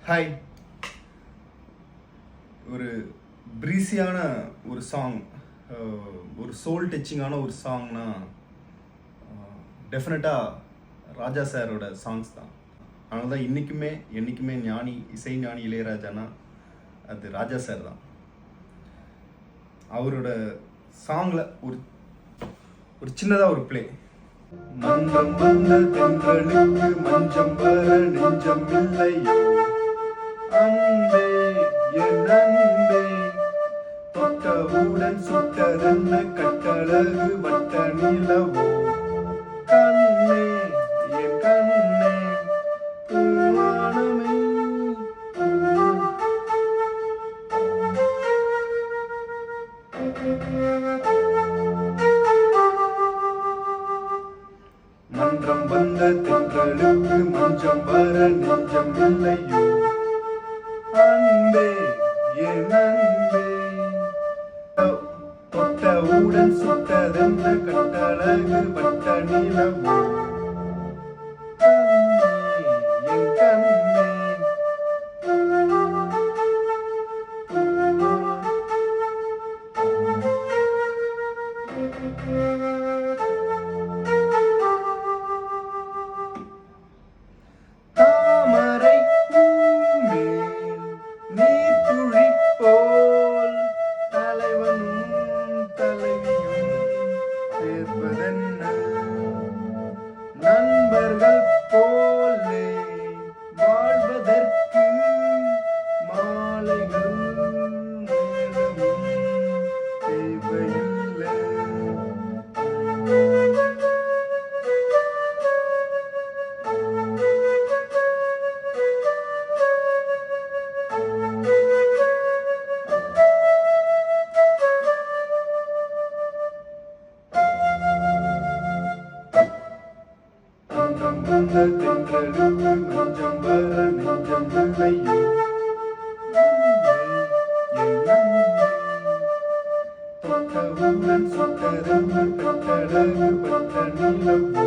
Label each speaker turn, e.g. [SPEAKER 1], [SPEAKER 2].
[SPEAKER 1] Hi. ஒரு ப்ரீஸியான ஒரு song, ஒரு சோல் டச்சிங்கான ஒரு சாங்னா டெஃபினட்டாக ராஜா சாரோட சாங்ஸ் தான். அதனால தான் என்றைக்குமே இசை ஞானி இளையராஜானா அது ராஜா சார் தான். அவரோட சாங்கில் ஒரு சின்னதாக ஒரு பிளே. மன்றம் வந்த தென்றலுக்கு மஞ்சம் வர நெஞ்சம் இல்லையோ அன்பே என் அன்பே, தொட்டவுடன் சுட்டதென்ன கட்டழகு வட்ட நிலவோ கண்ணே என் கண்ணே பூவானமே. மன்றம் வந்த தென்றலுக்கு மஞ்சம் வர நெஞ்சம் இல்லையோ அன்பே என் அன்பே, தொட்டவுடன் சுட்டதென்ன கட்டழகு வட்ட நிலவோ கண்ணே என் கண்ணே. தாமரை பூமேல் நீர்த்துளி போல் தலைவனும் தலைவியும் சேர்வதென்ன, நண்பர்கள் போலே வாழ்வதற்கு மாலைகள் நேரமும் தேவையில்லை. மன்றம் வந்த தென்றலுக்கு மஞ்சம் வர நெஞ்சம் இல்லையோ அன்பே என் அன்பே, தொட்டவுடன் சுட்டதென்ன கட்டழகு வட்ட நிலவோ